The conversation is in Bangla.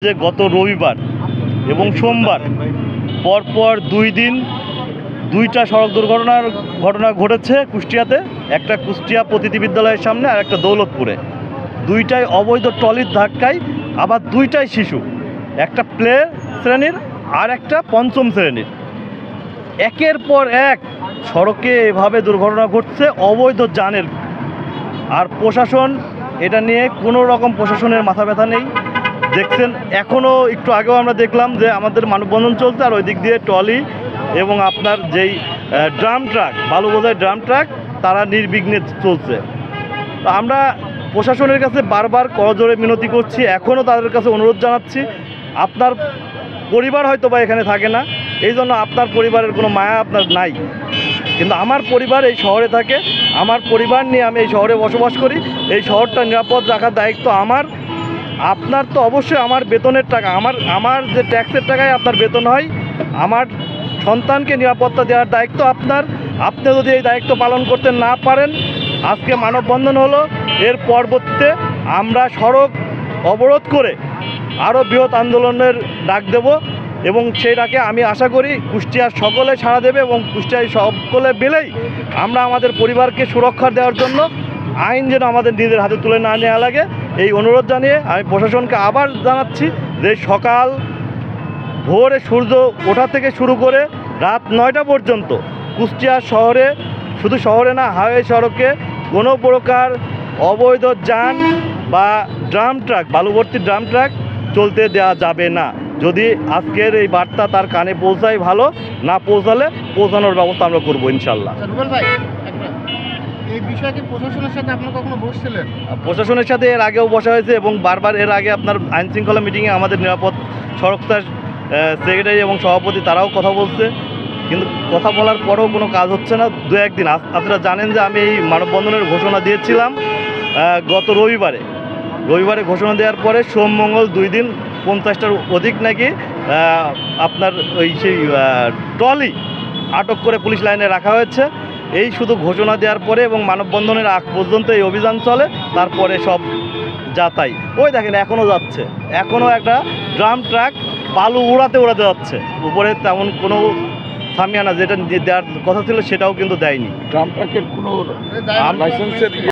যে গত রবিবার এবং সোমবার পরপর 2 দিন 2টা সড়ক ঘটনা ঘটেছে কুষ্টিয়াতে। একটা কুষ্টিয়া প্রতিটি বিদ্যালয়ের সামনে আর একটা দৌলতপুরে। দুইটাই অবৈধ ট্রলির ধাক্কায়, আবার দুইটাই শিশু, একটা প্লে শ্রেণীর আর একটা পঞ্চম শ্রেণীর। একের পর এক সড়কে এভাবে দুর্ঘটনা ঘটছে অবৈধ যানের। আর প্রশাসন এটা নিয়ে কোনো রকম প্রশাসনের মাথা ব্যথা নেই। দেখছেন এখনও একটু আগেও আমরা দেখলাম যে আমাদের মানববন্ধন চলছে, আর ওই দিক দিয়ে ট্রলি এবং আপনার যেই ড্রাম ট্রাক, বালু বোঝাই ড্রাম ট্রাক, তারা নির্বিঘ্নে চলছে। তো আমরা প্রশাসনের কাছে বারবার করজোড়ে মিনতি করছি, এখনও তাদের কাছে অনুরোধ জানাচ্ছি। আপনার পরিবার হয়তো বা এখানে থাকে না, এই জন্য আপনার পরিবারের কোনো মায়া আপনার নাই, কিন্তু আমার পরিবার এই শহরে থাকে। আমার পরিবার নিয়ে আমি এই শহরে বসবাস করি। এই শহরটা নিরাপদ রাখার দায়িত্ব আমার। আপনার তো অবশ্যই আমার বেতনের টাকা, আমার যে ট্যাক্সের টাকায় আপনার বেতন হয়, আমার সন্তানকে নিরাপত্তা দেওয়ার দায়িত্ব আপনার। আপনি যদি এই দায়িত্ব পালন করতে না পারেন, আজকে মানববন্ধন হলো, এর পরবর্তীতে আমরা সড়ক অবরোধ করে আরও বৃহৎ আন্দোলনের ডাক দেব, এবং সেই ডাকে আমি আশা করি কুষ্টিয়ার সকলে সাড়া দেবে, এবং কুষ্টিয়ায় সকলে মিলেই আমরা আমাদের পরিবারকে সুরক্ষা দেওয়ার জন্য আইন যেন আমাদের নিজের হাতে তুলে না নেওয়া লাগে, এই অনুরোধ জানিয়ে আমি প্রশাসনকে আবার জানাচ্ছি যে সকাল ভোরে সূর্য ওঠা থেকে শুরু করে রাত 9টা পর্যন্ত কুষ্টিয়া শহরে, শুধু শহরে না, হাইওয়ে সড়কে কোনো প্রকার অবৈধ যান বা ড্রাম ট্রাক, বালুভর্তি ড্রাম ট্রাক চলতে দেওয়া যাবে না। যদি আজকের এই বার্তা তার কানে পৌঁছায় ভালো, না পৌঁছালে পৌঁছানোর ব্যবস্থা আমরা করবো ইনশাল্লাহ। এই বিষয়ে কি প্রশাসনের সাথে আপনারা কখনো বসছিলেন? প্রশাসনের সাথে এর আগেও বসা হয়েছে, এবং বারবার এর আগে আপনার আইন শৃঙ্খলা মিটিংয়ে আমাদের নিরাপদ সড়কতার সেক্রেটারি এবং সভাপতি তারাও কথা বলছে, কিন্তু কথা বলার পরেও কোনো কাজ হচ্ছে না। 2-1 দিন আপনারা জানেন যে আমি এই মানববন্ধনের ঘোষণা দিয়েছিলাম গত রবিবারে ঘোষণা দেওয়ার পরে সোম মঙ্গল 2 দিন 50টার অধিক নাকি আপনার ওই সেই ট্রলি আটক করে পুলিশ লাইনে রাখা হয়েছে। এই শুধু ঘোষণা দেওয়ার পরে এবং মানববন্ধনের আগ পর্যন্ত এই অভিযান চলে, তারপরে সব যাতাই। ওই দেখেন এখনও যাচ্ছে, এখনও একটা ড্রাম ট্রাক বালু উড়াতে যাচ্ছে উপরে, তেমন কোনো সামিয়ানা যেটা দেওয়ার কথা ছিল সেটাও কিন্তু দেয়নি। ড্রাম ট্রাকের কোনো লাইসেন্সের